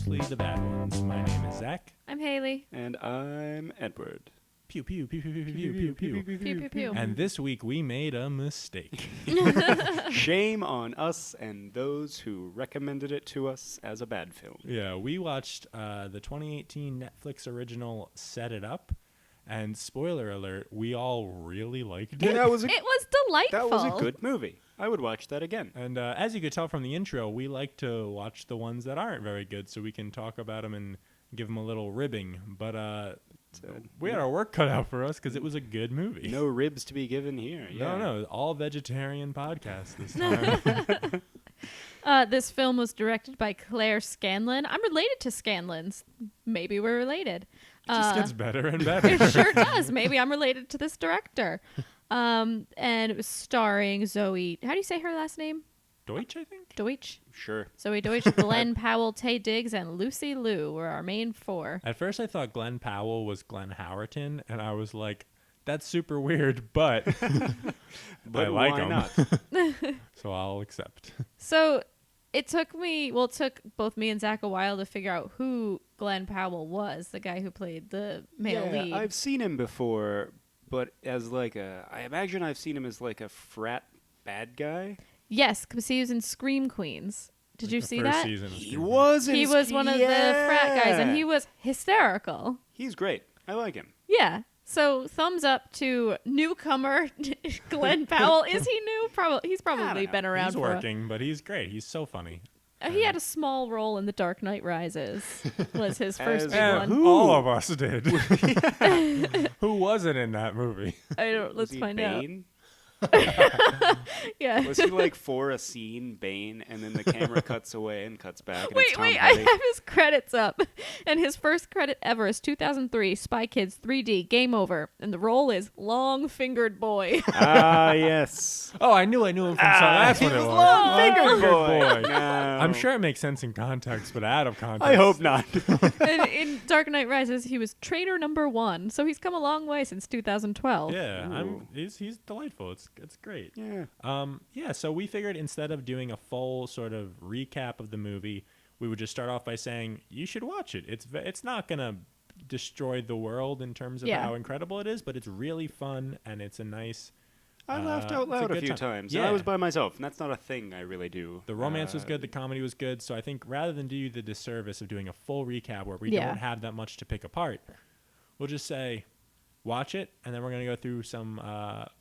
mostly the bad ones. My name is Zach. I'm Haley. And I'm Edward. Pew, pew, pew, pew, pew, pew, pew, pew. Pew, pew, pew. And this week we made a mistake. Shame on us and those who recommended it to us as a bad film. Yeah, we watched the 2018 Netflix original Set It Up. And spoiler alert, we all really liked it. It was delightful. That was a good movie. I would watch that again. And as you could tell from the intro, we like to watch the ones that aren't very good so we can talk about them and give them a little ribbing. But we had our work cut out for us because it was a good movie. No ribs to be given here. Yeah. No, all vegetarian podcast this time. This film was directed by Claire Scanlon. I'm related to Scanlons. Maybe we're related. It just gets better and better. It sure does. Maybe I'm related to this director. And it was starring Zoe. How do you say her last name? Deutsch, I think? Deutsch. Sure. Zoe Deutsch, Glenn Powell, Taye Diggs, and Lucy Liu were our main four. At first I thought Glenn Powell was Glenn Howerton, and I was like, that's super weird, but, But I like why him. not? So I'll accept. So it took both me and Zach a while to figure out who Glenn Powell was, the guy who played the male lead. I've seen him before, but as I imagine I've seen him as like a frat bad guy. Yes, because he was in Scream Queens. Did you see that? He was He was one of the frat guys, and he was hysterical. He's great. I like him. Yeah. So thumbs up to newcomer Glenn Powell. Is he new? He's probably been around He's for working, but he's great. He's so funny. He had a small role in The Dark Knight Rises. Was his first big Yeah, one. all of us did. Who wasn't in that movie? I don't. Let's Was he find Bane? Yeah. Was he like for a scene, Bane, and then the camera cuts away and cuts back? And it's Tom Wait, I Hardy? have his credits up. And his first credit ever is 2003, Spy Kids 3D, Game Over. And the role is Long-Fingered Boy. Ah, yes. Oh, I knew him from something. That's what it was. Long-Fingered Boy. No. I'm sure it makes sense in context, but out of context. I hope not. And in Dark Knight Rises, he was traitor number 1. So he's come a long way since 2012. Yeah, Ooh. he's delightful. It's great. Yeah. So we figured instead of doing a full sort of recap of the movie, we would just start off by saying you should watch it. It's not gonna destroy the world in terms of how incredible it is, but it's really fun and it's a nice. I laughed out it's loud a good few time. times. Yeah. And I was by myself, and that's not a thing I really do. The romance was good. The comedy was good. So I think rather than do you the disservice of doing a full recap where we don't have that much to pick apart, we'll just say watch it, and then we're going to go through some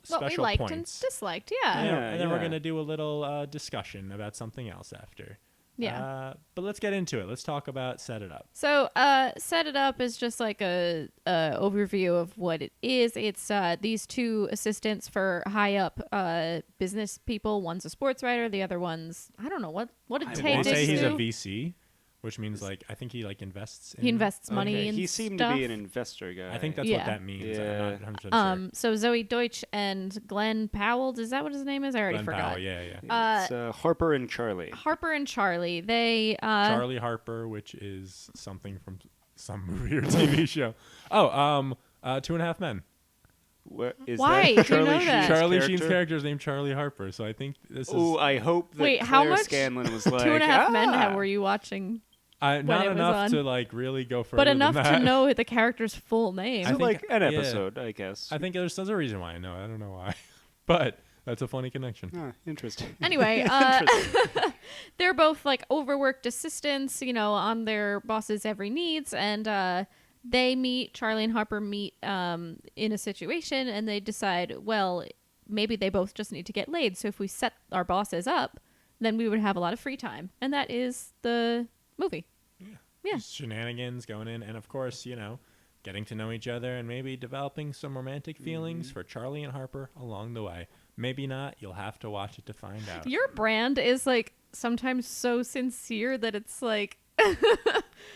special what we liked points. and disliked, yeah. And then we're going to do a little discussion about something else after. Yeah. But let's get into it. Let's talk about Set It Up. So, Set It Up is just like a overview of what it is. It's these two assistants for high up business people. One's a sports writer. The other one's I don't know what did Did Taye they say Diggs he's a do? VC, which means I think he invests. He invests money in He seemed stuff. to be an investor guy. I think that's what that means. Yeah. I'm not 100% sure. So Zoe Deutsch and Glenn Powell. Is that what his name is? I already Glenn forgot. Powell, yeah. It's Harper and Charlie. Harper and Charlie. They Charlie Harper, which is something from some movie or TV show. Oh, 2.5 Men. What, is Why? that Do you Charlie know that? Sheen's Charlie character? Sheen's character is named Charlie Harper, so I think this is. Oh, I hope that Wait, Claire how much? Scanlon was like 2.5 Men were you watching? Not it was enough on. to really go further. But enough than to that. know the character's full name. I So think- like an yeah. episode, I guess. I think there's a reason why I know. I don't know why, but that's a funny connection. Ah, interesting. Anyway, Interesting. they're both like overworked assistants, on their boss's every needs, and Charlie and Harper meet in a situation, and they decide, well, maybe they both just need to get laid. So if we set our bosses up, then we would have a lot of free time, and that is the movie. Yeah. Just shenanigans going in, and of course, getting to know each other and maybe developing some romantic feelings for Charlie and Harper along the way. Maybe not. You'll have to watch it to find out. Your brand is like sometimes so sincere that it's like.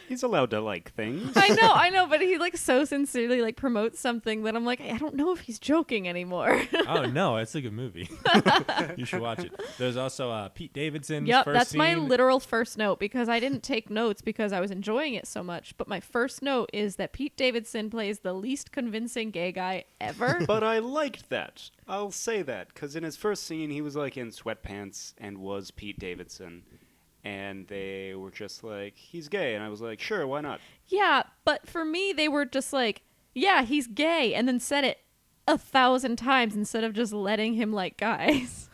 He's allowed to like things. I know, but he like so sincerely like promotes something that I'm like, I don't know if he's joking anymore. Oh no, it's a good movie. You should watch it. There's also Pete Davidson's Yep, first that's scene. my literal first note because I didn't take notes because I was enjoying it so much. But my first note is that Pete Davidson plays the least convincing gay guy ever. But I liked that. I'll say that because in his first scene, he was like in sweatpants and was Pete Davidson. and they were just like, he's gay. And I was like, sure, why not? Yeah, but for me, they were just like, yeah, he's gay, and then said it 1,000 times instead of just letting him like guys.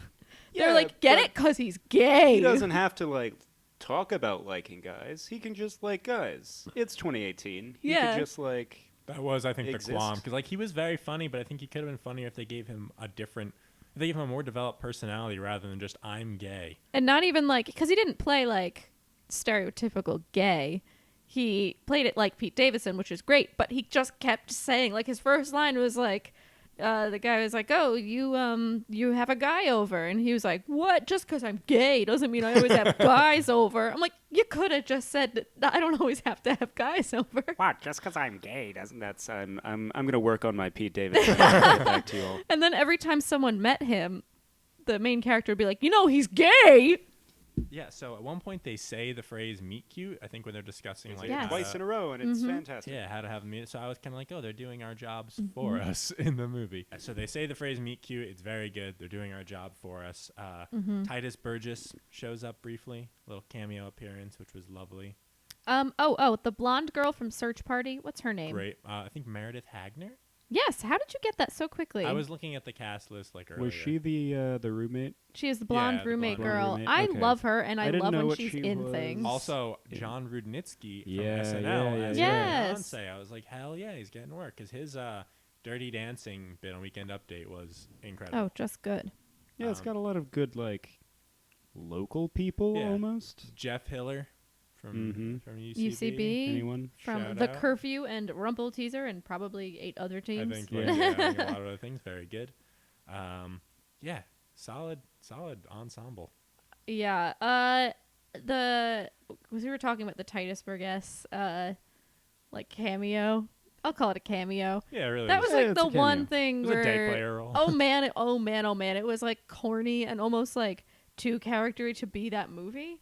They're like, get it? Because he's gay. He doesn't have to, like, talk about liking guys. He can just like guys. It's 2018. He could just, like... That was, I think, exist. the qualm. Because, like, he was very funny, but I think he could have been funnier if they gave him a different... If they gave him a more developed personality rather than just, I'm gay. And not even, like... Because he didn't play, like, stereotypical gay. He played it like Pete Davidson, which is great, but he just kept saying... Like, his first line was, like... the guy was like, oh, you have a guy over. And he was like, what? Just because I'm gay doesn't mean I always have guys over. I'm like, you could have just said, I don't always have to have guys over. What? Just because I'm gay doesn't I'm going to work on my Pete Davidson. Get back to you all. And then every time someone met him, the main character would be like, he's gay. Yeah, so at one point they say the phrase "meet cute." I think when they're discussing like twice in a row, and it's fantastic. Yeah, how to have a meet. So I was kind of like, oh, they're doing our jobs for us in the movie. So they say the phrase "meet cute." It's very good. They're doing our job for us. Titus Burgess shows up briefly, little cameo appearance, which was lovely. The blonde girl from Search Party. What's her name? Great. I think Meredith Hagner. Yes. How did you get that so quickly? I was looking at the cast list like earlier. Was she the roommate? She is the blonde roommate girl. Roommate. I Okay. love her, and I love when she's she in was. things. Also, John Rudnitsky from Yeah, SNL as Yes. Beyonce. I was like, hell yeah, he's getting work. Because his Dirty Dancing bit on Weekend Update was incredible. Oh, just good. Yeah, it's got a lot of good, like, local people almost. Jeff Hiller from UCB. UCB. Anyone? From Shout The out. Curfew and Rumble Teaser and probably 8 other teams. I think, Yeah. I think a lot of other things. Very good. Yeah, solid ensemble. Yeah. We were talking about the Titus Burgess like cameo. I'll call it a cameo. Yeah, really. That was Yeah, like it's the a one cameo. thing It was where a day player role. oh man, it was like corny and almost like too charactery to be that movie.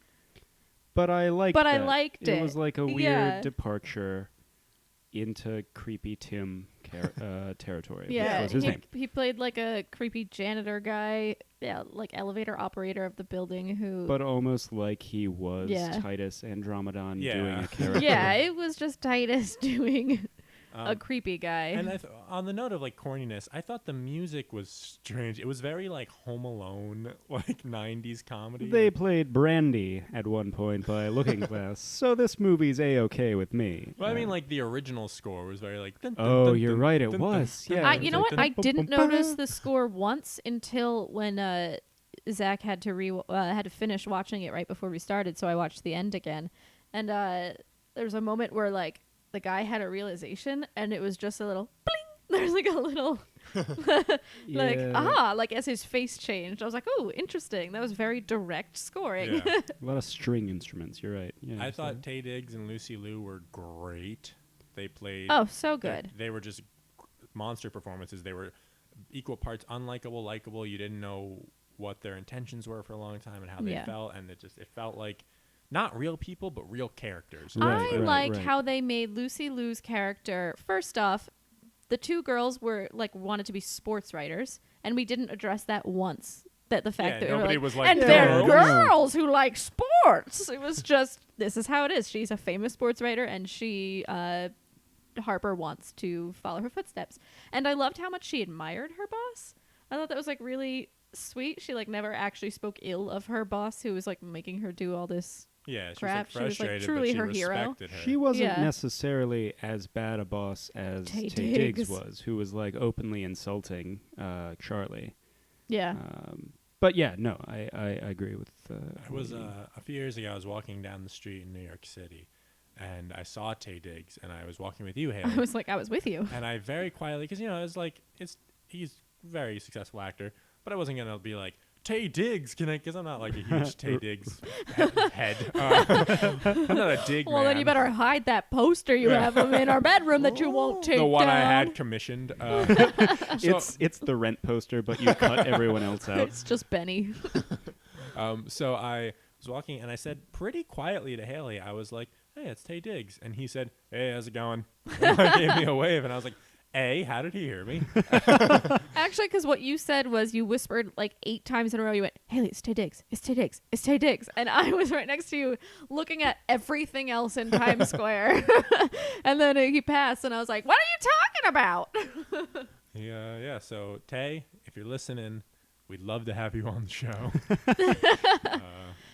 But I liked But I that. liked it. It was like a weird Yeah. departure into creepy Tim territory. Yeah, Which was his name. he played like a creepy janitor guy, like elevator operator of the building who. But almost like he was Yeah. Titus Andromedon Yeah. doing a character. yeah, it was just Titus doing a creepy guy. And on the note of like corniness, I thought the music was strange. It was very like Home Alone, like 90s comedy. They played Brandy at one point by Looking Glass, so this movie's A-okay with me. Well, I mean, like the original score was very like. Dun, dun, Oh, dun, you're dun, right. It dun, was. dun, Yeah. dun, I, dun, you know dun, what? dun, I dun, didn't dun, dun. notice the score once until when Zach had to finish watching it right before we started, so I watched the end again. And there was a moment where like the guy had a realization, and it was just a little bling. There's like a little like Yeah. like as his face changed. I was like, oh, interesting. That was very direct scoring. Yeah. A lot of string instruments. You're right. Yeah. I so- thought Taye Diggs and Lucy Liu were great. They played. Oh, so good. They were just monster performances. They were equal parts unlikable, likable. You didn't know what their intentions were for a long time and how they Yeah. felt, and it felt like not real people but real characters. Right, I right, like right. how they made Lucy Liu's character. First off, the two girls were like wanted to be sports writers, and we didn't address that once. That the fact Yeah, that they were nobody like, was like, and they're girls. girls who like sports. It was just this is how it is. She's a famous sports writer, and she Harper wants to follow her footsteps. And I loved how much she admired her boss. I thought that was like really sweet. She like never actually spoke ill of her boss, who was like making her do all this. Yeah, she Crap, was she like was, like, frustrated, truly but her she hero. respected her. She wasn't Yeah. necessarily as bad a boss as Taye Taye Diggs Diggs. was, who was like openly insulting Charlie. Yeah. But yeah, no, I agree with. I was a few years ago. I was walking down the street in New York City, and I saw Taye Diggs, and I was walking with you, Haley. I was with you. And I very quietly, because it was like he's a very successful actor, but I wasn't gonna be like Taye Diggs, because I'm not like a huge Taye Diggs head. I'm not a dig Well, man. then you better hide that poster you have in our bedroom that you won't take the one I down. had commissioned. It's the Rent poster, but you cut everyone else out. It's just Benny. So I was walking, and I said pretty quietly to Haley, I was like, "Hey, it's Taye Diggs," and he said, "Hey, how's it going?" And he gave me a wave, and I was like, A, how did he hear me? Actually, because what you said was you whispered like 8 times in a row. You went, Haley, it's Tay Diggs. It's Tay Diggs. It's Tay Diggs. And I was right next to you looking at everything else in Times Square. And then he passed, and I was like, what are you talking about? Yeah. So, Tay, if you're listening, we'd love to have you on the show.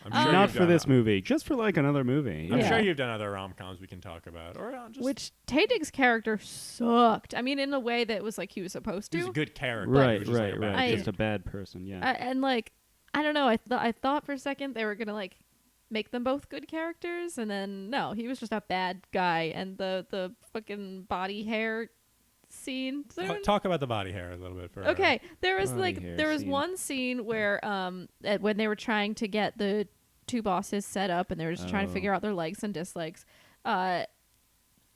I'm sure Not for this movie, just for like another movie. I'm Yeah. sure you've done other rom-coms we can talk about. Or just... Which Tay Diggs' character sucked. I mean, in a way that was like he was supposed to. He's a good character. Right. He was just like a bad dude. Just a bad person, yeah. And like, I don't know. I thought for a second they were gonna like make them both good characters, and then no, he was just a bad guy. And the fucking body hair scene. Talk about the body hair a little bit first. Okay, there was scene. one scene where when they were trying to get the 2 bosses set up and they were just trying to figure out their likes and dislikes.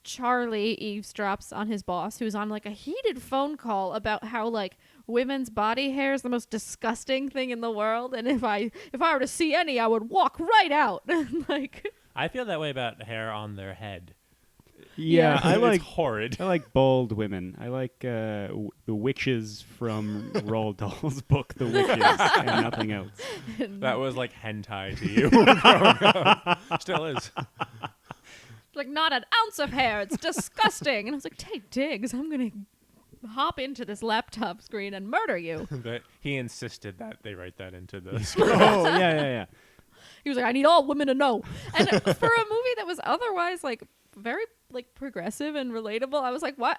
Charlie eavesdrops on his boss, who's on like a heated phone call about how like women's body hair is the most disgusting thing in the world, and if I were to see any, I would walk right out. Like, I feel that way about hair on their head. Yeah, I like it's horrid. I like bald women. I like the witches from Roald Dahl's book, The Witches, and nothing else. That was like hentai to you growing up. Still is. like, not an ounce of hair. It's disgusting. And I was like, Tay Diggs, I'm gonna hop into this laptop screen and murder you. But he insisted that they write that into the script. Oh yeah. He was like, I need all women to know. And for a movie that was otherwise like very like progressive and relatable, I was like, what?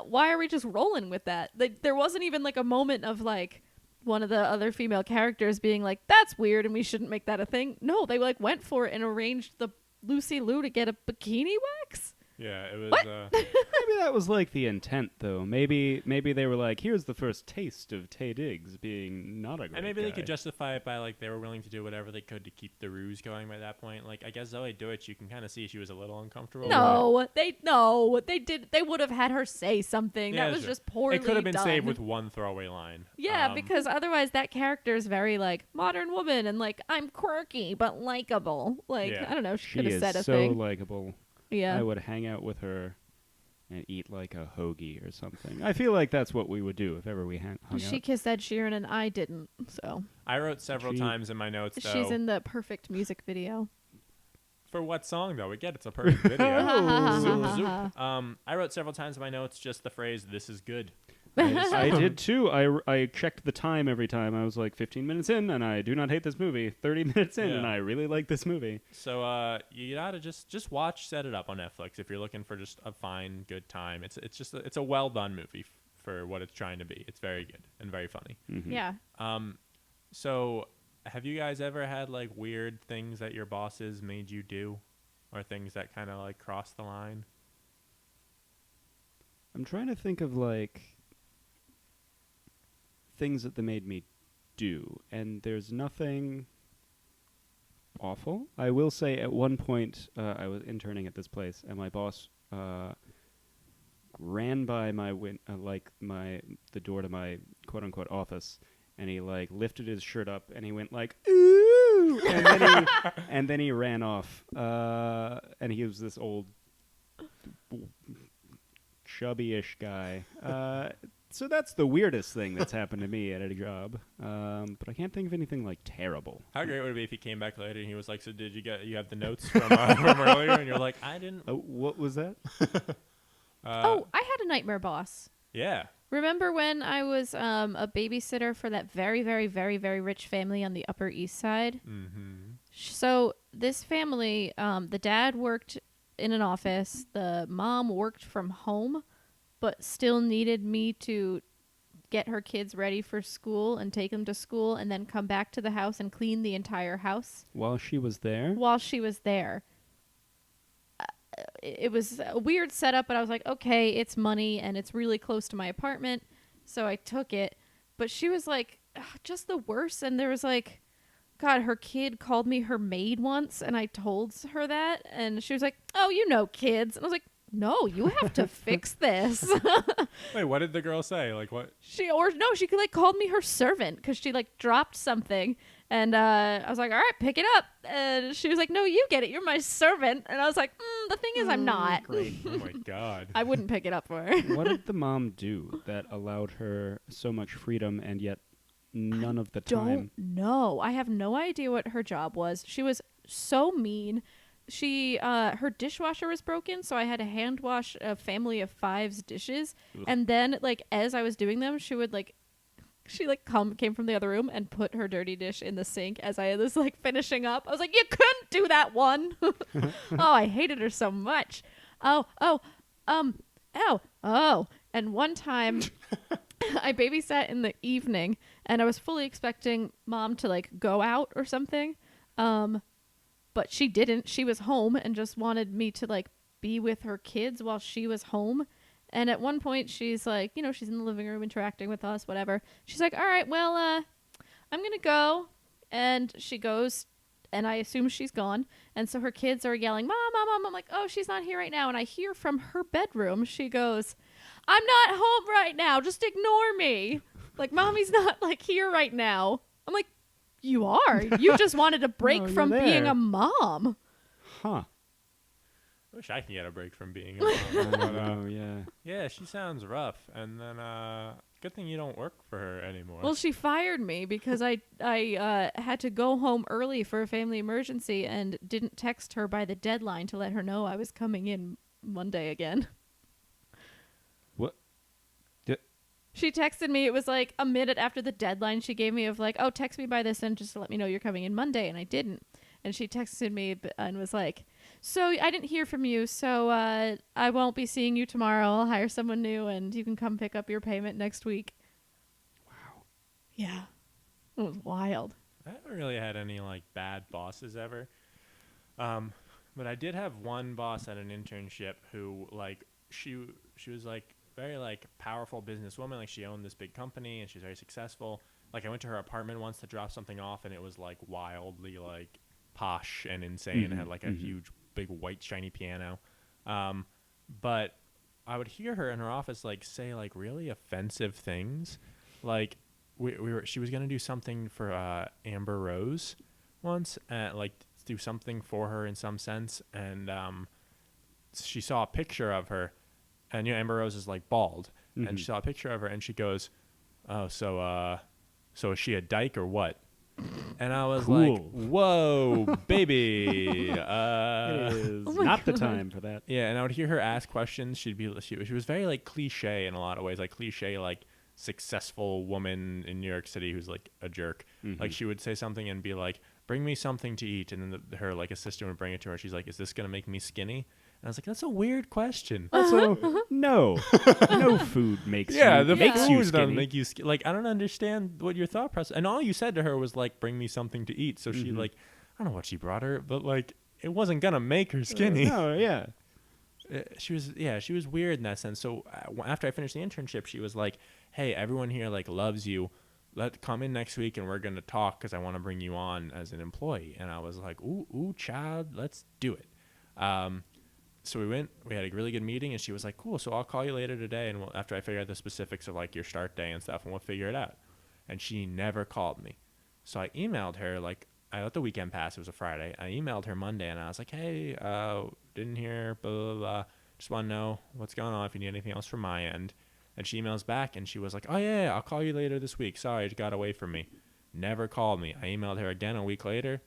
Why are we just rolling with that? Like, there wasn't even like a moment of like one of the other female characters being like, that's weird and we shouldn't make that a thing. No, they like went for it and arranged the Lucy Liu to get a bikini wax. Yeah, it was. What? Maybe that was like the intent, though. Maybe they were like, here's the first taste of Tay Diggs being not a great And maybe guy. they could justify it by like they were willing to do whatever they could to keep the ruse going by that point. Like I guess Zoe Deutsch, you can kind of see she was a little uncomfortable. They did. They would have had her say something. Yeah, that was sure. just poorly It could have been done. saved with one throwaway line. Yeah, because otherwise that character is very like modern woman and like I'm quirky but likable. Like Yeah. I don't know, she She could have is said a so thing. likable. Yeah. I would hang out with her and eat like a hoagie or something. I feel like that's what we would do if ever we hung She out. kissed Ed Sheeran and I didn't. So I wrote several She- times in my notes though. she's in the perfect music video. For what song though? We get it's a perfect video. Zoop, zoop. I wrote several times in my notes just the phrase "This is good." I did too. I checked the time every time. I was like 15 minutes in, and I do not hate this movie. 30 minutes in, Yeah. and I really like this movie. So you gotta just watch Set It Up on Netflix if you're looking for just a fine, good time. It's a well done movie for what it's trying to be. It's very good and very funny. Mhm. Yeah. So have you guys ever had like weird things that your bosses made you do, or things that kind of like cross the line? I'm trying to think of like things that they made me do, and there's nothing awful. I will say at one point I was interning at this place, and my boss ran by my the door to my quote unquote office, and he like lifted his shirt up and he went like ooh, and then he ran off. And he was this old chubby-ish guy. So that's the weirdest thing that's happened to me at a job. But I can't think of anything like terrible. How great would it be if he came back later and he was like, "So did you have the notes from earlier?" And you're like, "I didn't." What was that? I had a nightmare boss. Yeah. Remember when I was a babysitter for that very, very, very, very rich family on the Upper East Side? Mm-hmm. So this family, the dad worked in an office. The mom worked from home, but still needed me to get her kids ready for school and take them to school and then come back to the house and clean the entire house While she was there? while she was there. It was a weird setup, but I was like, okay, it's money and it's really close to my apartment. So I took it. But she was like, just the worst. And there was like, God, her kid called me her maid once. And I told her that. And she was like, oh, you know, kids. And I was like, no, you have to fix this. Wait, what did the girl say? Like what? She called me her servant because she like dropped something And I was like, all right, pick it up. And she was like, no, you get it. You're my servant. And I was like, the thing is, I'm not. Great. Oh my God. I wouldn't pick it up for her. What did the mom do that allowed her so much freedom and yet none of the time? Don't know. I have no idea what her job was. She was so mean. She her dishwasher was broken, so I had to hand wash a family of 5's dishes. Ugh. And then, like, as I was doing them, she would came from the other room and put her dirty dish in the sink as I was like finishing up. I was like, you couldn't do that one. Oh, I hated her so much. Oh. And one time I babysat in the evening and I was fully expecting Mom to like go out or something. But she didn't. She was home and just wanted me to like be with her kids while she was home. And at one point, she's like, she's in the living room interacting with us, whatever. She's like, all right, well, I'm going to go. And she goes, and I assume she's gone. And so her kids are yelling, Mom, Mom, Mom. I'm like, oh, she's not here right now. And I hear from her bedroom, she goes, I'm not home right now. Just ignore me. Like, Mommy's not, like, here right now. I'm like, you are. You just wanted a break from being a mom. Huh. I wish I could get a break from being a mom. Oh, yeah. Yeah, she sounds rough. And then, good thing you don't work for her anymore. Well, she fired me because I had to go home early for a family emergency and didn't text her by the deadline to let her know I was coming in Monday again. What? She texted me. It was like a minute after the deadline she gave me of like, oh, text me by this and just to let me know you're coming in Monday. And I didn't. And she texted me and was like, so I didn't hear from you, so I won't be seeing you tomorrow. I'll hire someone new, and you can come pick up your payment next week. Wow. Yeah. It was wild. I haven't really had any, like, bad bosses ever. But I did have one boss at an internship who, like, she was, like, very, like, powerful businesswoman. Like, she owned this big company, and she's very successful. Like, I went to her apartment once to drop something off, and it was, like, wildly, like, posh and insane. It had like a huge big white shiny piano, but I would hear her in her office like say like really offensive things. Like she was gonna do something for Amber Rose once, like do something for her in some sense, and she saw a picture of her, and Amber Rose is like bald, and she saw a picture of her and she goes, oh, so is she a dyke or what? And I was like, whoa, baby. It is not the time for that. Yeah, and I would hear her ask questions. She was very, like, cliche in a lot of ways. Like, cliche, like, successful woman in New York City who's, like, a jerk. Like, she would say something and be like, bring me something to eat. And then her, like, assistant would bring it to her. She's like, is this going to make me skinny? And I was like, that's a weird question. Also, no food makes yeah, you, the makes food you doesn't skinny. make you skinny. Like, I don't understand what your thought process. And all you said to her was like, bring me something to eat. So she like, I don't know what she brought her, but like, it wasn't gonna make her skinny. No, yeah. She was weird in that sense. So after I finished the internship, she was like, hey, everyone here like loves you. Come in next week and we're gonna talk because I want to bring you on as an employee. And I was like, ooh, child, let's do it. So we had a really good meeting, and she was like, cool, so I'll call you later today, and after I figure out the specifics of, like, your start day and stuff, and we'll figure it out. And she never called me. So I emailed her, like, I let the weekend pass. It was a Friday. I emailed her Monday, and I was like, hey, didn't hear, blah, blah, blah. Just want to know what's going on, if you need anything else from my end. And she emails back, and she was like, oh, yeah, I'll call you later this week. Sorry, it got away from me. Never called me. I emailed her again a week later.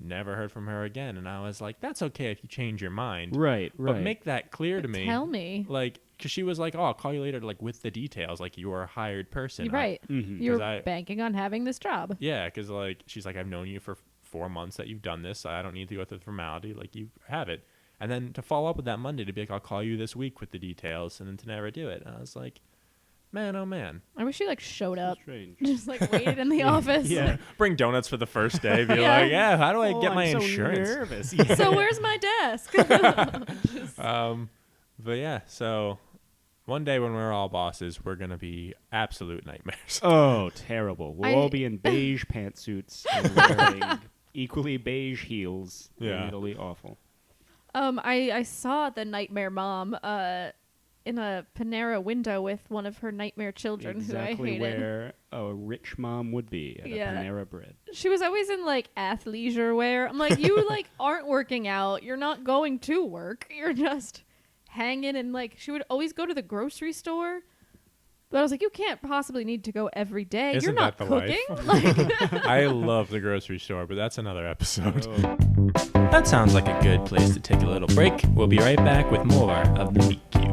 Never heard from her again. And I was like, that's okay if you change your mind. Right. But make that clear to me. Tell me. Like, because she was like, oh, I'll call you later, like, with the details. Like, you are a hired person. Right. You're banking on having this job. Yeah, because, like, she's like, I've known you for 4 months that you've done this. So I don't need to go through the formality. Like, you have it. And then to follow up with that Monday to be like, I'll call you this week with the details. And then to never do it. And I was like, man, oh, man. I wish she, like, showed up. Strange. Just, like, waited in the office. Yeah. Bring donuts for the first day. Be like, yeah, how do I get my I'm insurance? So nervous. So where's my desk? But yeah, so one day when we're all bosses, we're going to be absolute nightmares. Oh, terrible. We'll all be in beige pantsuits and wearing equally beige heels. Yeah. And it'll be awful. I saw the Nightmare Mom in a Panera window with one of her nightmare children who I exactly hated. where a rich mom would be at a Panera Bread. She was always in like athleisure wear. I'm like, you like aren't working out. You're not going to work. You're just hanging, and like she would always go to the grocery store. But I was like, you can't possibly need to go every day. Isn't You're not that the cooking. life? I love the grocery store, but that's another episode. Oh. That sounds like a good place to take a little break. We'll be right back with more of the Meet Cute.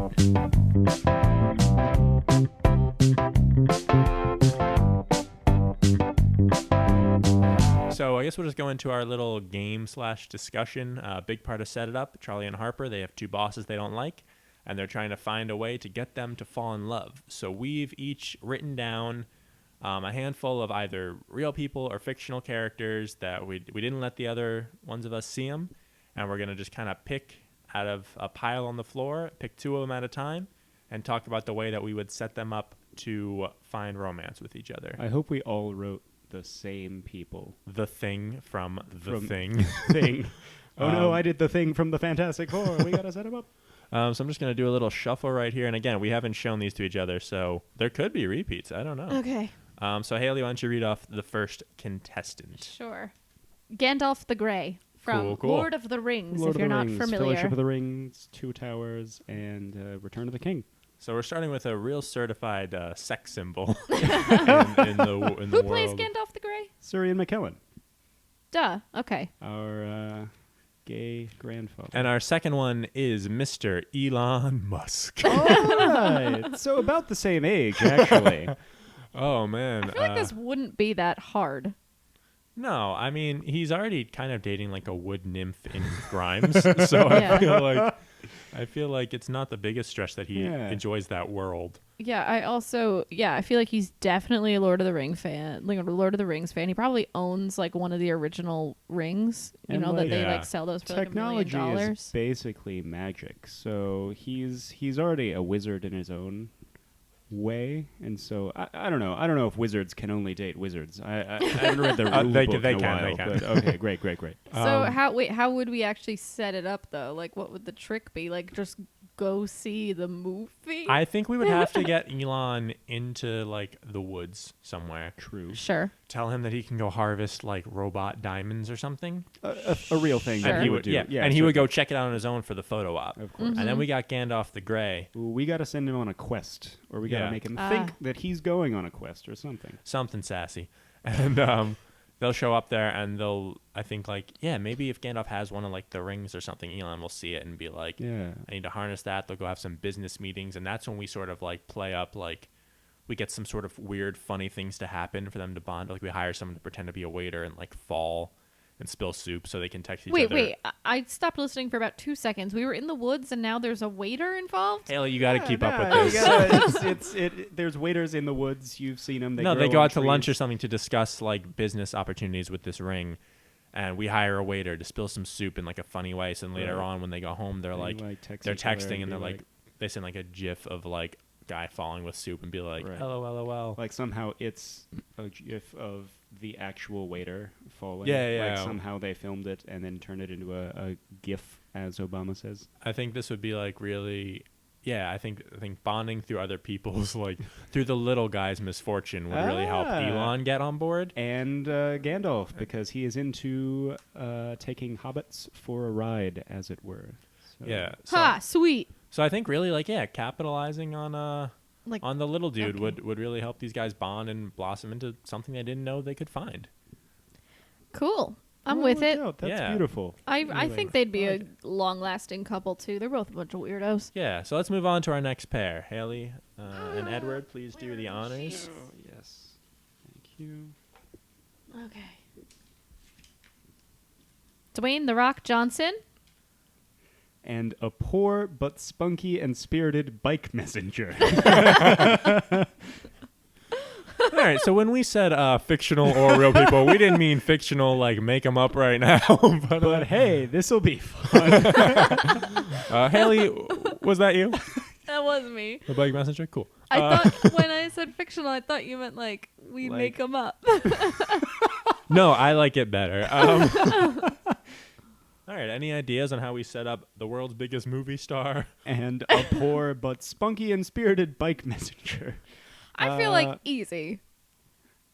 So I guess we'll just go into our little game / discussion. Big part of Set It Up. Charlie and Harper, they have 2 bosses they don't like, and they're trying to find a way to get them to fall in love. So we've each written down a handful of either real people or fictional characters that we didn't let the other ones of us see them, and we're going to just kind of pick out of a pile on the floor, pick 2 of them at a time, and talk about the way that we would set them up to find romance with each other. I hope we all wrote the same people. The Thing from The Thing. Thing. Oh no, I did The Thing from the Fantastic Four. We got to set him up. So I'm just going to do a little shuffle right here. And again, we haven't shown these to each other, so there could be repeats. I don't know. Okay. So Haley, why don't you read off the first contestant? Sure. Gandalf the Grey from Cool. Lord of the Rings, Lord if of you're the not Rings, familiar. Fellowship of the Rings, 2 Towers, and Return of the King. So we're starting with a real certified sex symbol in the Who world. plays Gandalf the Grey? Sir Ian McKellen, Duh. Okay. our gay grandfather. And our second one is Mr. Elon Musk. All right. So about the same age, actually. Oh, man. I feel like this wouldn't be that hard. No, I mean, he's already kind of dating like a wood nymph in Grimes. So Yeah. I feel like it's not the biggest stretch that he enjoys that world. Yeah, I feel like he's definitely a Lord of the Rings fan. Like a Lord of the Rings fan. He probably owns like one of the original rings, And, that like, they like sell those for Technology like $1 million. is basically magic. So he's already a wizard in his own way, and so I don't know. I don't know if wizards can only date wizards. I haven't read the rule They book can, in a while. they can. But okay, great. So how would we actually set it up though? Like what would the trick be? Like just go see the movie? I think we would have to get Elon into like the woods somewhere. True. Sure. Tell him that he can go harvest like robot diamonds or something. A real thing Sure. that he would do. And he would go check it out on his own for the photo op. Of course. And then we got Gandalf the Grey. Ooh, we got to send him on a quest, or we got to make him think that he's going on a quest or something. Something sassy. And they'll show up there and I think like, maybe if Gandalf has one of like the rings or something, Elon will see it and be like, Yeah. I need to harness that. They'll go have some business meetings. And that's when we sort of like play up like, we get some sort of weird, funny things to happen for them to bond. Like we hire someone to pretend to be a waiter and like fall and spill soup so they can text each other. Wait. I stopped listening for about 2 seconds. We were in the woods and now there's a waiter involved? Haley, you got to keep up with this. There's waiters in the woods. You've seen them. They go out to lunch or something to discuss like business opportunities with this ring. And we hire a waiter to spill some soup in like a funny way. So then later on when they go home, they're they're texting and they're like, they send like a GIF of like guy falling with soup and be like, LOL. Like somehow it's a GIF of the actual waiter falling. Yeah. Like somehow they filmed it and then turned it into a GIF, as Obama says. I think this would be like really, I think bonding through other people's like through the little guy's misfortune would really help Elon get on board. And Gandalf, because he is into taking hobbits for a ride, as it were. So. Yeah. Ha, sweet. So I think really like capitalizing on the little dude okay. would really help these guys bond and blossom into something they didn't know they could find. Cool. I'm with it. That's beautiful. I think they'd be a long-lasting couple too. They're both a bunch of weirdos. Yeah. So let's move on to our next pair. Haley and Edward, please do the honors. Oh, yes. Thank you. Okay. Dwayne "The Rock" Johnson. And a poor but spunky and spirited bike messenger. All right, so when we said fictional or real people, we didn't mean fictional like make them up right now. but hey, this'll be fun. Haley, was that you? That was me. The bike messenger? Cool. I thought when I said fictional, I thought you meant like we make them up. No, I like it better. All right. Any ideas on how we set up the world's biggest movie star? And a poor but spunky and spirited bike messenger. I feel like easy.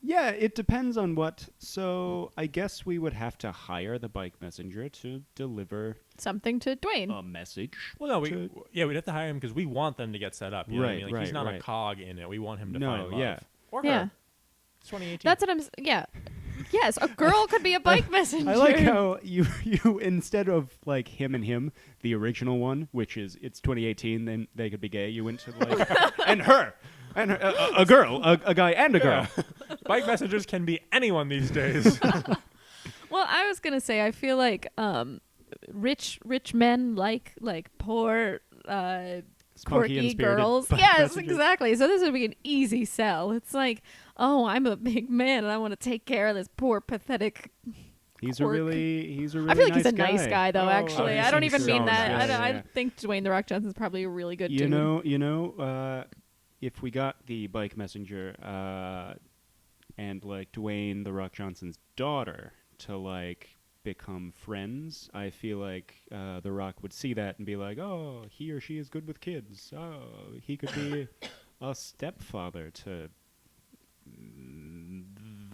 Yeah, it depends on what. So I guess we would have to hire the bike messenger to deliver Something to Dwayne. a message. Well, no, we'd have to hire him because we want them to get set up. You know what I Right, mean? Like, he's right, not a right. cog in it. We want him to No, find love. yeah. Or Yeah. her. It's 2018. That's what yeah. Yes, a girl could be a bike messenger. I like how you instead of like him and him, the original one, which is it's 2018, then they could be gay. You went to like and her, a girl, a guy and a girl. Yeah. Bike messengers can be anyone these days. Well, I was gonna say I feel like rich men like poor Spunky and quirky spirited girls. bike Yes, messengers. exactly. So this would be an easy sell. It's like, oh, I'm a big man and I want to take care of this poor pathetic. He's Quirk. a really I feel like nice he's a nice guy though. Oh, Actually, he I don't seems even so mean that. nice. I think Dwayne the Rock Johnson's probably a really good dude. You know, if we got the bike messenger and like Dwayne the Rock Johnson's daughter to like become friends, I feel like the Rock would see that and be like, oh, he or she is good with kids. Oh, he could be a stepfather to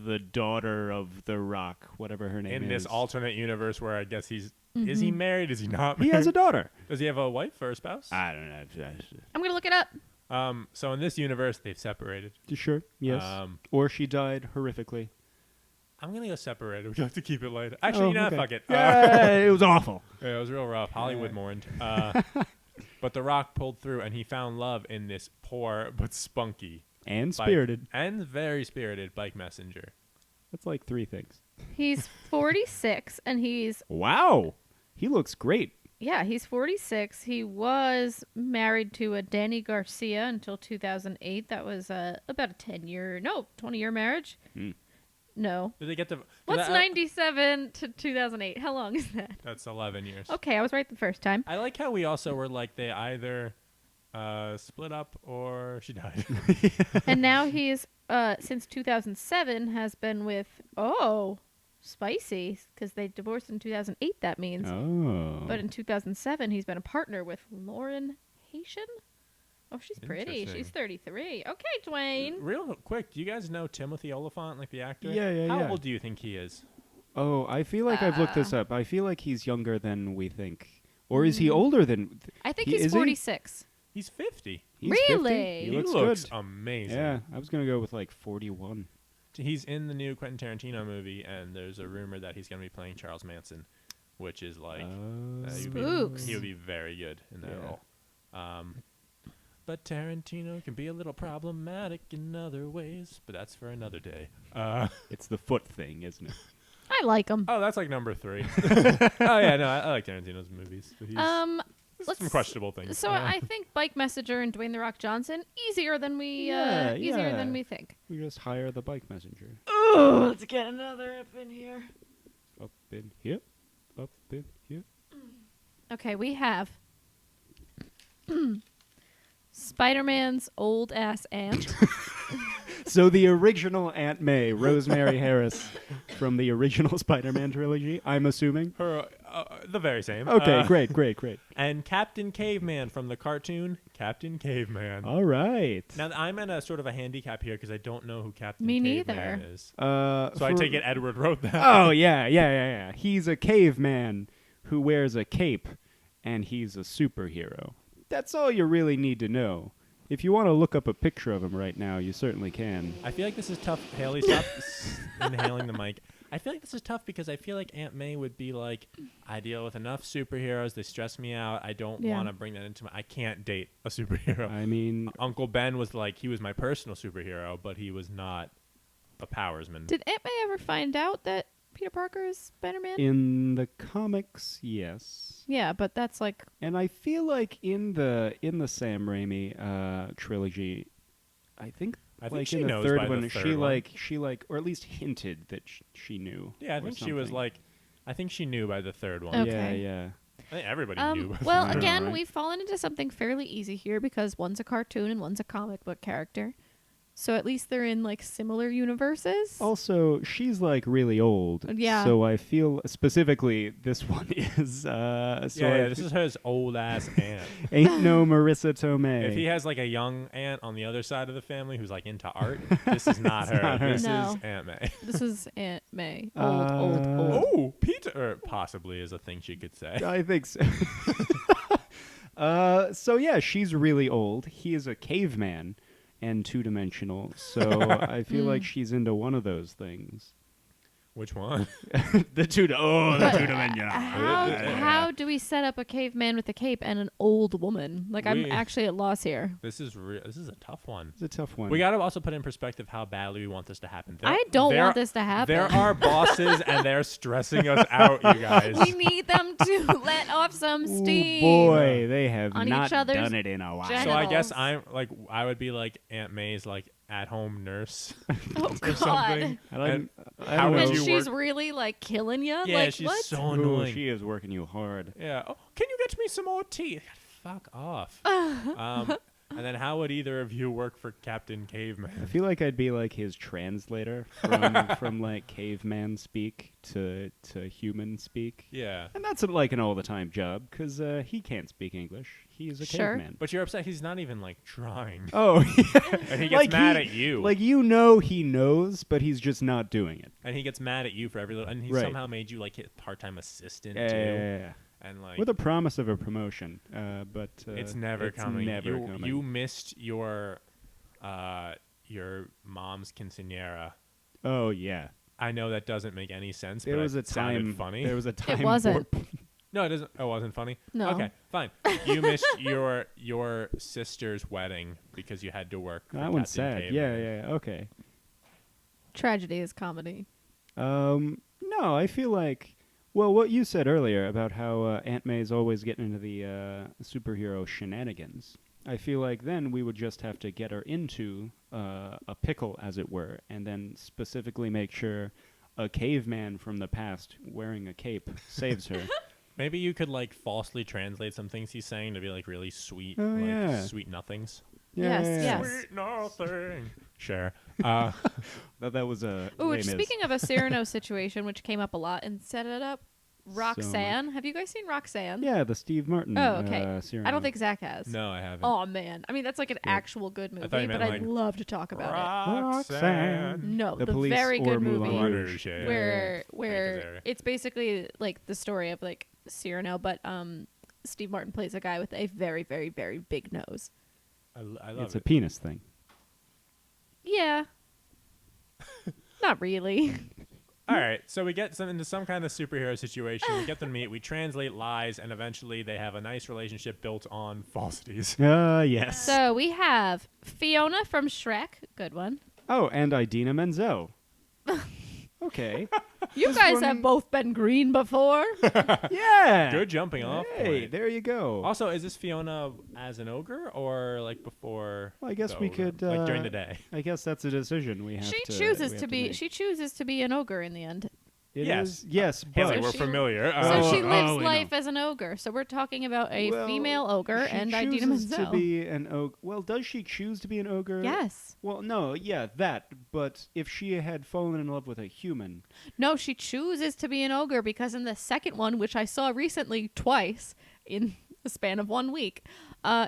the daughter of the Rock, whatever her name is. In this alternate universe where I guess is he married? Is he not He married? has a daughter. Does he have a wife or a spouse? I don't know. I'm gonna look it up. So in this universe, they've separated. Sure. Yes. Or she died horrifically. I'm going to go separated. We have to keep it light. Actually, okay. fuck it. Yeah, it was awful. Yeah, it was real rough. Hollywood mourned. But The Rock pulled through, and he found love in this poor but spunky And spirited. and very spirited bike messenger. That's like 3 things. He's 46 and he's Wow. He looks great. he's 46. He was married to a Danny Garcia until 2008. That was about a 20-year marriage. No. Did they get to... What's 97 to 2008? How long is that? That's 11 years. Okay, I was right the first time. I like how we also were like they either split up or she died. And now he's, since 2007, has been with, spicy, because they divorced in 2008, that means. Oh. But in 2007, he's been a partner with Lauren Haitian. Oh, she's pretty. Interesting. She's 33. Okay, Dwayne. Real quick, do you guys know Timothy Oliphant, like the actor? Yeah. How old do you think he is? Oh, I feel like I've looked this up. I feel like he's younger than we think. Or is he older than... I think He- he's is he? 46. He's 50. He's Really? 50? He He looks looks good. amazing. Yeah, I was going to go with like 41. He's in the new Quentin Tarantino movie, and there's a rumor that he's going to be playing Charles Manson, which is like... Spooks. he would be very good in that Yeah. role. But Tarantino can be a little problematic in other ways, but that's for another day. It's the foot thing, isn't it? I like him. Oh, that's like number 3. Oh, yeah, no, I like Tarantino's movies. But he's some questionable things. So I think Bike Messenger and Dwayne the Rock Johnson easier than we think. We just hire the bike messenger. Oh, let's get another up in here. Up in here. Up in here. Okay, we have Spider-Man's old ass aunt. So the original Aunt May, Rosemary Harris, from the original Spider-Man trilogy, I'm assuming. Her, the very same. Okay, great. And Captain Caveman from the cartoon, Captain Caveman. All right. Now, I'm in a sort of a handicap here because I don't know who Captain Me Caveman neither. is. So I take it Edward wrote that. Oh, yeah. He's a caveman who wears a cape, and he's a superhero. That's all you really need to know. If you want to look up a picture of him right now, you certainly can. I feel like this is tough. Haley, stop inhaling the mic. I feel like this is tough because I feel like Aunt May would be like, I deal with enough superheroes. They stress me out. I don't want to bring that into I can't date a superhero. I mean... Uncle Ben was like, he was my personal superhero, but he was not a powersman. Did Aunt May ever find out that Peter Parker is Spider-Man? In the comics, yes. Yeah, but that's like... And I feel like in the Sam Raimi trilogy, I think like she in the knows third by one, the third she one. she or at least hinted that she knew. Yeah, I or think she was something. like, I think she knew by the third one. Okay. Yeah. I think everybody knew. By the Well, third again, right? we've fallen into something fairly easy here because one's a cartoon and one's a comic book character. So at least they're in like similar universes. Also, she's like really old. Yeah. So I feel specifically this one is. This is his old ass aunt. Ain't no Marissa Tomei. If he has like a young aunt on the other side of the family who's like into art, this is not her. not her. This No. is Aunt May. This is Aunt May. Old. Oh, Peter possibly is a thing she could say. I think so. So yeah, she's really old. He is a caveman and two-dimensional. So I feel like she's into one of those things. Which one? the two-dimensional. How do we set up a caveman with a cape and an old woman? Like, I'm actually at loss here. This is a tough one. It's a tough one. We got to also put in perspective how badly we want this to happen. I don't want this to happen. There are bosses, and they're stressing us out, you guys. We need them to let off some steam. Oh boy, they have On not each other's done it in a while. genitals. So I guess I would be like Aunt May's like at-home nurse Oh, or God. something. I how don't would know. And you she's work? really like killing you. Yeah, like, she's what? so Ooh, annoying. she is working you hard. Yeah. Oh, can you get me some more tea? Fuck off. And then how would either of you work for Captain I Caveman? feel like I'd be like his translator from like caveman speak to human speak. Yeah. And that's like an all the time job because he can't speak English. He's a Sure. caveman. But you're upset he's not even like trying. Oh, yeah. And he gets Like mad at you. Like he knows, but he's just not doing it. And he gets mad at you for every little. And he Right. somehow made you like his part-time assistant too. Yeah. And like With a promise of a promotion, but it's never coming. Never coming. You missed your mom's quinceañera. Oh yeah. I know that doesn't make any sense. There but was a it sounded time. funny. There was a time. wasn't. warp. No, it doesn't. Oh, it wasn't funny. No. Okay, fine. You missed your sister's wedding because you had to work. For That one's Captain sad. Caveman. Yeah. Okay. Tragedy is comedy. No, I feel like, well, what you said earlier about how Aunt May's always getting into the superhero shenanigans. I feel like then we would just have to get her into a pickle, as it were, and then specifically make sure a caveman from the past wearing a cape saves her. Maybe you could like falsely translate some things he's saying to be like really sweet, Oh, like yeah. sweet nothings. Yes. Sweet nothing. Sure. That was a. Ooh, Les Mis. speaking of a Cyrano situation, which came up a lot and set it up, Roxanne. Have you guys seen Roxanne? Yeah, the Steve Martin. Oh, okay. Cyrano. I don't think Zach has. No, I haven't. Oh man, I mean that's like an actual good movie, thought you but meant, I'd like, love to talk about Roxanne. it. No, The the Police very or good Moulin movie Rouge. where Area. it's basically like the story of like Cyrano, but Steve Martin plays a guy with a very, very, very big nose. I love It's a it. penis thing. Yeah, not really. All right, so we get into some kind of superhero situation. We get them to meet. We translate lies, and eventually they have a nice relationship built on falsities. Yes. So we have Fiona from Shrek, good one. Oh, and Idina Menzel. Okay. You This guys one- have both been green before. Yeah. Good jumping off Hey, point. there you go. Also, is this Fiona as an ogre or like before? Well, I guess the we ogre? could, like during the day. I guess that's a decision we have She to. chooses we have to be. make. She chooses to be an ogre in the end. It Yes. is- yes, Haley, but we're she- familiar. So she lives we know. life as an ogre. So we're talking about a Well, female ogre she and Idina chooses Menzel. to be an ogre. Well, does she choose to be an ogre? Yes. Well, no, yeah, that. But if she had fallen in love with a human, No, she chooses to be an ogre because in the second one, which I saw recently twice in the span of 1 week,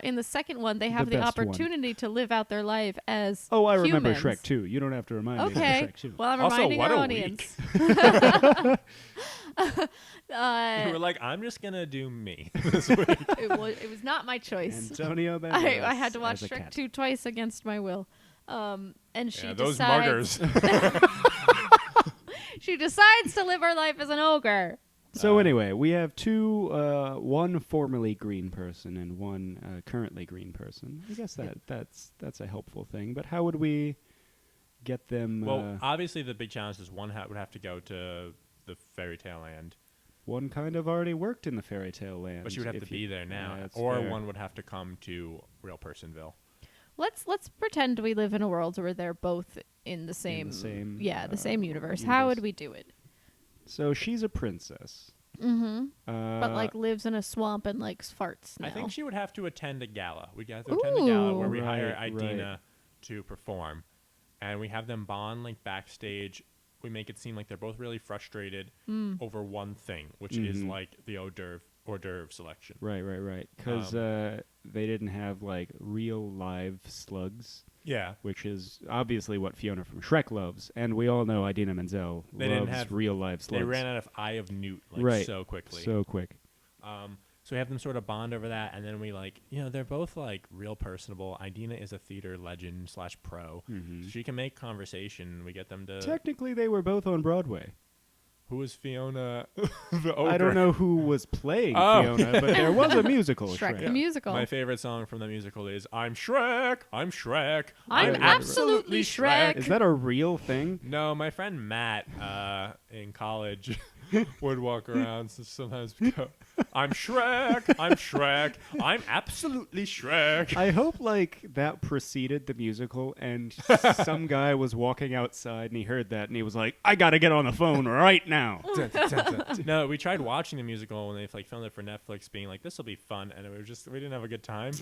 in the second one they have the best one. opportunity to live out their life as oh, I remember humans. Shrek too. You don't have to remind me Okay. of Shrek too. Well, I'm Also, reminding what our a audience. You were like, I'm just gonna do me this week. It was not my choice. Antonio Banderas. I had to watch as a Shrek cat. 2 twice against my will. And she Yeah, those decides muggers. she decides to live her life as an ogre. So anyway, we have two, one formerly green person and one currently green person. I guess that's a helpful thing. But how would we get them? Well, obviously the big challenge is one would have to go to the fairy tale land, one kind of already worked in the fairy tale land, but she would have to if be you- there now, Yeah, that's or fair. one would have to come to real Personville. Let's pretend we live in a world where they're both in the same, same, the same universe. How would we do it? So she's a princess. Mm-hmm. But like lives in a swamp and likes farts now. I think she would have to attend a gala. We'd have to attend a gala where we Ooh. hire Right, Idina to perform. and we have them bond like backstage. We make it seem like they're both really frustrated over one thing, which is like the hors d'oeuvre selection. Right. Because they didn't have like real live slugs. Yeah. Which is obviously what Fiona from Shrek loves. And we all know Idina Menzel loves real live slugs. They ran out of Eye of Newt so quickly. So quick. So we have them sort of bond over that, and then we they're both like real personable. Idina is a theater legend / pro. So she can make conversation. We get them to... Technically, they were both on Broadway. Who was Fiona? I don't know who was playing Fiona, but there was a musical. Shrek the musical. My favorite song from the musical is "I'm Shrek, I'm Shrek, I'm absolutely Shrek." Is that a real thing? No, my friend Matt in college would walk around sometimes go, "I'm Shrek, I'm Shrek, I'm absolutely Shrek." I hope that preceded the musical, and some guy was walking outside and he heard that and he was like, "I gotta get on the phone right now." No, we tried watching the musical when they filmed it for Netflix, being like, "This will be fun," and we didn't have a good time.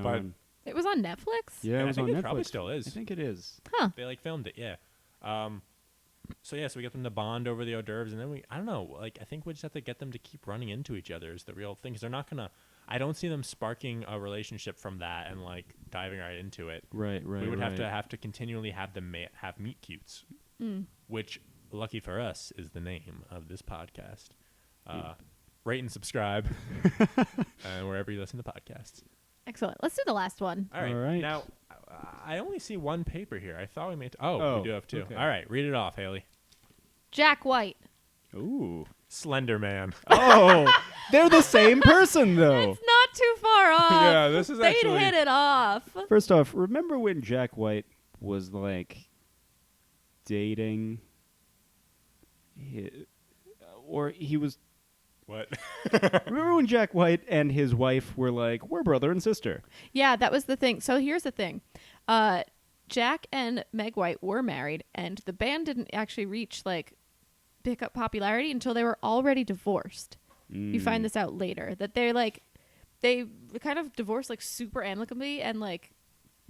But it was on Netflix? Yeah, it was on Netflix. It probably still is. I think it is. Huh. They filmed it, yeah. So we get them to bond over the hors d'oeuvres, and then I don't know, I think we just have to get them to keep running into each other is the real thing, because they're not gonna. I don't see them sparking a relationship from that and diving right into it. Right. We would have to continually have them have meet cutes, which, lucky for us, is the name of this podcast. Rate and subscribe, wherever you listen to podcasts. Excellent. Let's do the last one. All right. Now, I only see one paper here. I thought we made... we do have two. Okay. All right. Read it off, Haley. Jack White. Ooh. Slender Man. Oh, they're the same person, though. It's not too far off. Yeah, this is actually... They'd hit it off. First off, remember when Jack White was, dating... he was... What? Remember when Jack White and his wife were like, "We're brother and sister"? Yeah, that was the thing. So here's the thing. Jack and Meg White were married, and the band didn't actually reach pick up popularity until they were already divorced. You find this out later, that they kind of divorced super amicably, and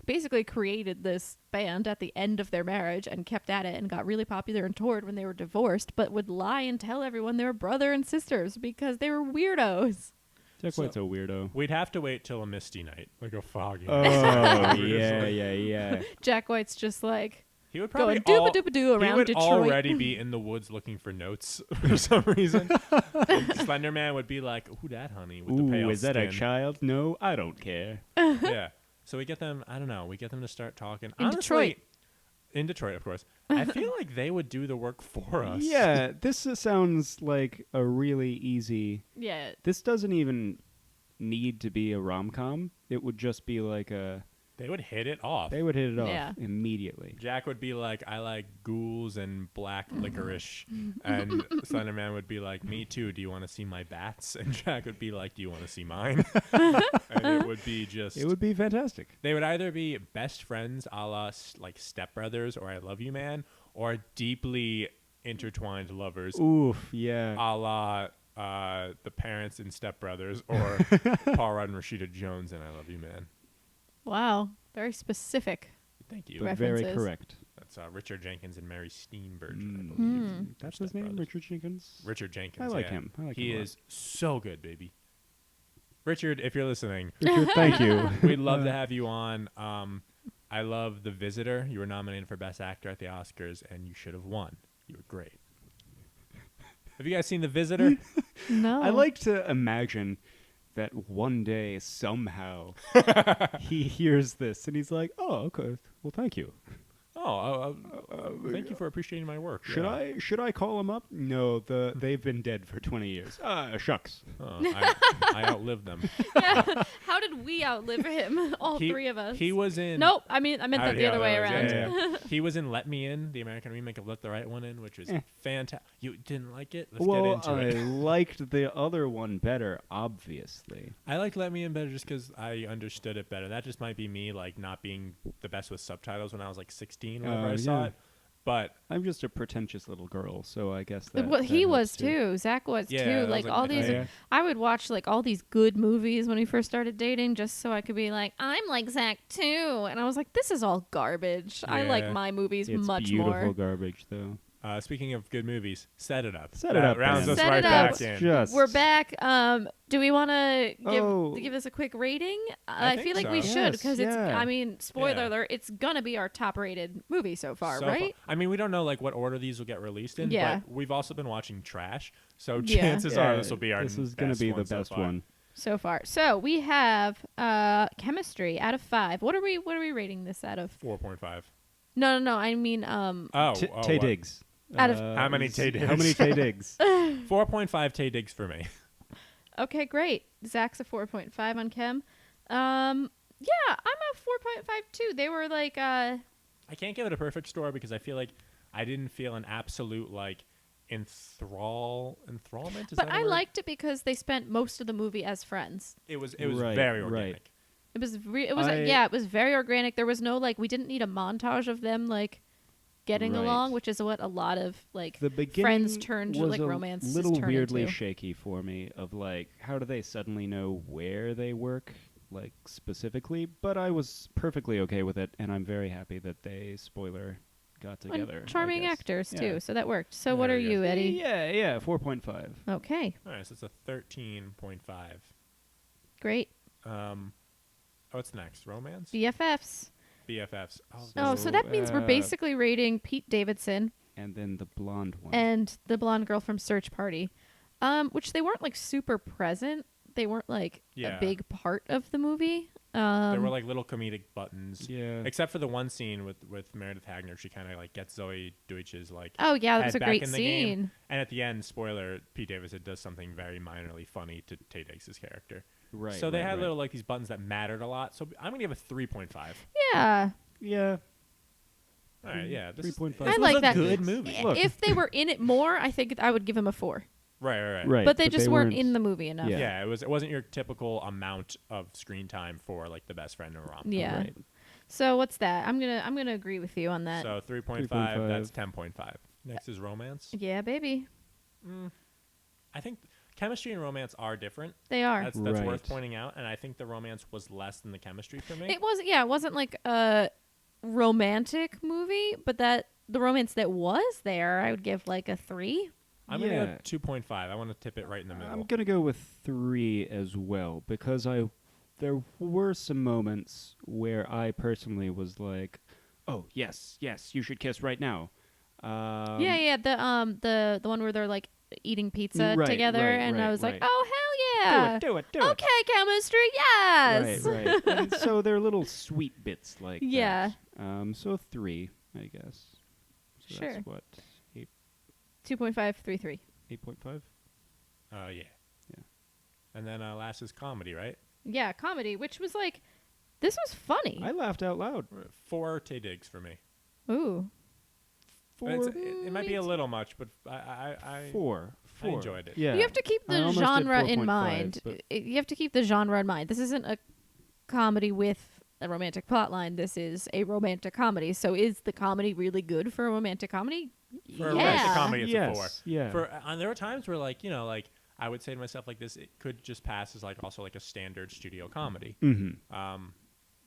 basically created this band at the end of their marriage and kept at it and got really popular and toured when they were divorced, but would lie and tell everyone they were brother and sisters because they were weirdos. Jack White's a weirdo. We'd have to wait till a misty night, a foggy night. Oh, yeah. Jack White's just he would probably going dooba-doo around He would Detroit. already be in the woods looking for notes for some reason. Slender Man would be like, "Who that, honey?" With the pale is that skin. a child? No, I don't care. Yeah. So we get them, I don't know, we get them to start talking. Detroit. In Detroit, of course. I feel like they would do the work for us. Yeah, this sounds like a really easy... Yeah. This doesn't even need to be a rom-com. It would just be a... They would hit it off. They would hit it off immediately. Jack would be like, "I like ghouls and black licorice." And Slender Man would be like, "Me too. Do you want to see my bats?" And Jack would be like, "Do you want to see mine?" And it would be just... It would be fantastic. They would either be best friends a la Step Brothers or I Love You Man, or deeply intertwined lovers Oof, yeah. a la the parents in Step Brothers or Paul Rudd and Rashida Jones in I Love You Man. Wow. Very specific. Thank you. References. Very correct. That's Richard Jenkins and Mary Steenburgen, I believe. That's his name, Brothers. Richard Jenkins? Richard Jenkins. I like him. He is so good, baby. Richard, if you're listening, Richard, thank you. we'd love to have you on. I love The Visitor. You were nominated for Best Actor at the Oscars, and you should have won. You were great. Have you guys seen The Visitor? No. I like to imagine that one day, somehow, he hears this and he's like, "Oh, okay. Well, thank you. Thank you for appreciating my work. Should I call him up? No, they've been dead for 20 years. Shucks. I outlived them. Yeah. How did we outlive him? All three of us. He was in... Nope. I meant that the other way around. Yeah. He was in Let Me In, the American remake of Let the Right One In, which was fantastic. You didn't like it? Let's get into it. I liked the other one better, obviously. I liked Let Me In better just because I understood it better. That just might be me, not being the best with subtitles when I was 16 whenever I saw it. But I'm just a pretentious little girl, so I guess that. Well, he that was helps too. Zach was Yeah, too. I was Like like, all oh, these, yeah. I would watch like all these good movies when we first started dating, just so I could be like, I'm like Zach too. And I was like, this is all garbage. I like Yeah. my movies It's much beautiful more. garbage, though. speaking of good movies, Set It Up. Set It That Up, rounds man. us Set right It Up. back in. Just We're back. Do we want to Oh. give this a quick rating? I I think feel like so. we should Yes, because yeah. it's. I mean, spoiler Yeah. alert. It's gonna be our top-rated movie so far, right? I mean, we don't know like what order these will get released in, Yeah. but we've also been watching trash, so Yeah. chances are this will be our This is going to be the so best far. one. So far. So we have chemistry out of 5. What are we rating this out of? 4.5. No. I mean, Tay what? Diggs. Out of- How many Tay Diggs? How many Tay Diggs? 4.5 Tay Diggs for me. Okay, great. Zach's a 4.5 on chem. Yeah, I'm a 4.5 too. They were like, I can't give it a perfect score because I feel like I didn't feel an absolute like enthrallment. Is but that a I word? liked it because they spent most of the movie as friends. It was Right, very right. organic. It was I- it was very organic. There was no like we didn't need a montage of them like getting Right. along, which is what a lot of like The beginning friends turned was like a romances little turn weirdly into. shaky for me. Of like, how do they suddenly know where they work, like specifically? But I was perfectly okay with it, and I'm very happy that they got And together. I charming guess. actors Yeah. too, so that worked. So There what are we go. you, Eddie? Yeah, 4.5. Okay, All right, so it's a 13.5. great. What's next? Romance? BFFs. BFFs. Oh, so that means we're basically rating Pete Davidson And then the blonde one. and the blonde girl from Search Party, which they weren't like super present. They weren't like Yeah. a big part of the movie. There were like little comedic buttons. Yeah. Except for the one scene with Meredith Hagner, she kind of like gets Zoe Deutsch's like. Oh yeah, that was head a back great in the game. scene. And at the end, spoiler: Pete Davidson does something very minorly funny to Tay Diggs' character. Right. So they right, had right. little like these buttons that mattered a lot. So I'm gonna give a 3.5. Yeah, Yeah. All right, yeah. This 3.5. This I was like a that. good movie. Look. if they were in it more, I think I would give him a 4. Right. Right. But they just weren't in the movie enough. Yeah. Yeah, it wasn't your typical amount of screen time for like the best friend in a rom. Yeah. Right. So what's that? I'm gonna agree with you on that. So 3.5. 3.5. That's 10.5. Next is romance. Yeah, baby, I think chemistry and romance are different. they are. That's Right. worth pointing out, and I think the romance was less than the chemistry for me. It wasn't like a romantic movie, but that the romance that was there, I would give like a 3. I'm gonna Yeah. go 2.5. I want to tip it right in the middle. I'm gonna go with 3 as well because there were some moments where I personally was like, "Oh yes, you should kiss right now." Yeah, the one where they're like eating pizza Right, together, right, and I right, was like, right. oh hell yeah, Do it. okay, chemistry, yes. Right. And so they're little sweet bits like Yeah. that. So 3, I guess. So Sure. That's what 2.5, 3. 8.5. Yeah. Yeah. And then last is comedy, right? Yeah, comedy, which was like, this was funny. I laughed out loud. 4 Tay Diggs for me. Ooh, It might be a little much, but I 4. I enjoyed it. Yeah. you have to keep I the almost did genre in 4.5, mind. but- You have to keep the genre in mind. This isn't a comedy with a romantic plotline. This is a romantic comedy. So is the comedy really good for a romantic comedy? For a yeah. romantic comedy, it's a 4. Yes. Yeah. There were times where like I would say to myself like this, it could just pass as like also like a standard studio comedy. Mm-hmm.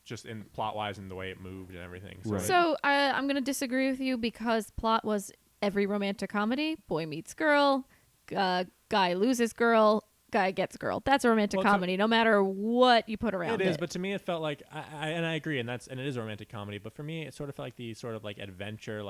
Just in plot wise and the way it moved and everything. Right. So I'm going to disagree with you because plot was every romantic comedy. Boy meets girl, guy loses girl, guy gets girl. That's a romantic Well, it's comedy, no matter what you put around It it. is, but to me it felt like I agree, and it is a romantic comedy. But for me, it sort of felt like the sort of like adventurous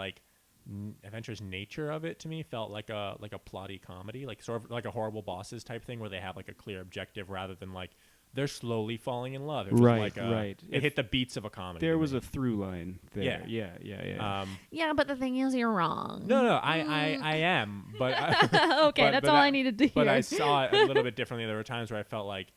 nature of it to me felt like a plotty comedy, like sort of like a Horrible Bosses type thing where they have like a clear objective rather than like they're slowly falling in love. It was Right, like right. It hit the beats of a comedy. There to was me. a through line there. Yeah. Yeah. Yeah, but the thing is, you're wrong. No, I am, but Okay, but- that's but all I needed to hear. But I saw it a little bit differently. There were times where I felt like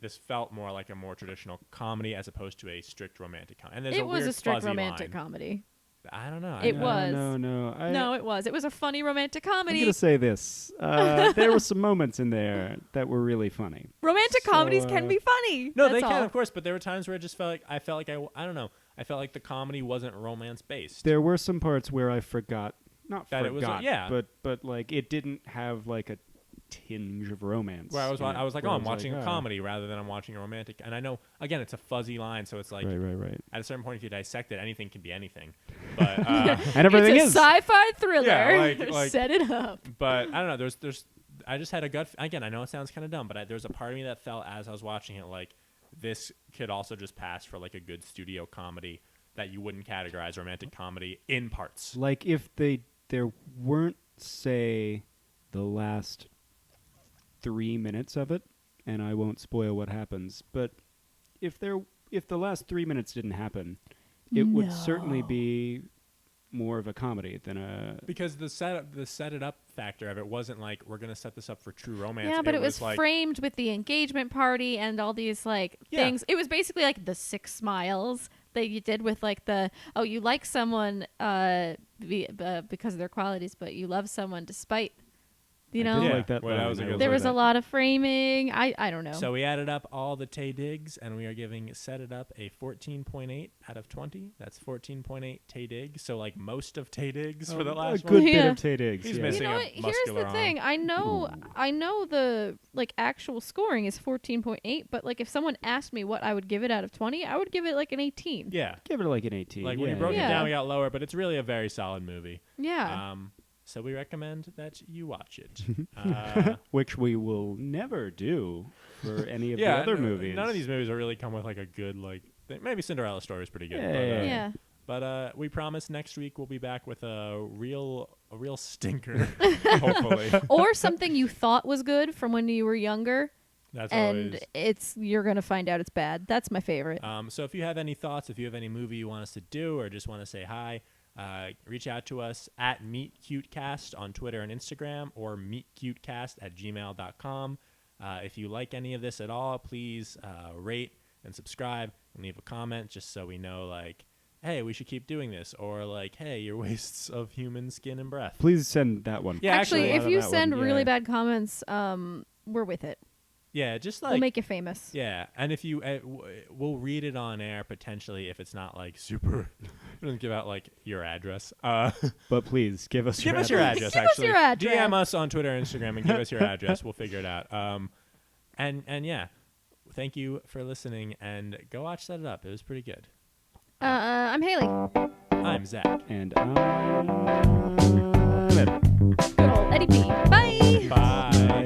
this felt more like a more traditional comedy as opposed to a strict romantic comedy. And there's it a was weird a strict fuzzy romantic line. comedy. I don't know. It was. No. No, it was. It was a funny romantic comedy. I'm gonna say this. There were some moments in there that were really funny. Romantic comedies can be funny. No, That's they can, all. of course, but there were times where it just felt like I don't know. I felt like the comedy wasn't romance based. There were some parts where I forgot, not That forgot, it was, but like it didn't have like a tinge of romance. Where I was like, where I'm watching a comedy rather than I'm watching a romantic. And I know, again, it's a fuzzy line, so it's like, right. at a certain point, if you dissect it, anything can be anything. But And everything it's a is sci-fi thriller. Yeah, like Set it up. But I don't know. There's. I just had a gut. Again, I know it sounds kind of dumb, but there's a part of me that felt as I was watching it like this could also just pass for like a good studio comedy that you wouldn't categorize romantic comedy in parts. like if there weren't, say, the last 3 minutes of it, and I won't spoil what happens, but if the last 3 minutes didn't happen, it would certainly be more of a comedy than a... Because the set it up factor of it wasn't like we're gonna set this up for true romance. Yeah, but it was like, framed with the engagement party and all these like things. It was basically like the 6 smiles that you did with like you like someone because of their qualities, but you love someone despite. You know, like that. Well, that was a good there line. was a lot of framing. I don't know. So we added up all the Tay Diggs, and we are giving Set It Up a 14.8 out of 20. That's 14.8 Tay Diggs. So like most of Tay Diggs for the last a good one. bit of Tay Diggs. He's yeah. missing You know a what? Here's muscular the thing. arm. I know the like actual scoring is 14.8, but like if someone asked me what I would give it out of 20, I would give it like an 18. Yeah. Give it like an 18. Like when yeah. we broke it Yeah. down, we got lower, but it's really a very solid movie. Yeah. So we recommend that you watch it. Which we will never do for any of the yeah, other movies. None of these movies really come with like a good like. Maybe Cinderella Story is pretty good. Yeah. But we promise next week we'll be back with a real stinker, hopefully. Or something you thought was good from when you were younger. That's and always. You're gonna find out it's bad. That's my favorite. So if you have any thoughts, if you have any movie you want us to do, or just want to say hi, reach out to us at meetcutecast on Twitter and Instagram, or meetcutecast@gmail.com. If you like any of this at all, please rate and subscribe and leave a comment, just so we know, like, hey, we should keep doing this, or like, hey, you're wastes of human skin and breath. Please send that one. Yeah, Actually, if you send really yeah. bad comments, we're with it. Yeah, just like We'll make you famous. yeah, and if you, we'll read it on air potentially if it's not like super. We don't give out like your address. But please give us Give your us your address. Give us Actually, your address. DM us on Twitter and Instagram and give us your address. We'll figure it out. And yeah, thank you for listening, and go watch Set It Up. It was pretty good. I'm Haley. I'm Zach. And I'm Ed. Good old Eddie P. Bye. Bye.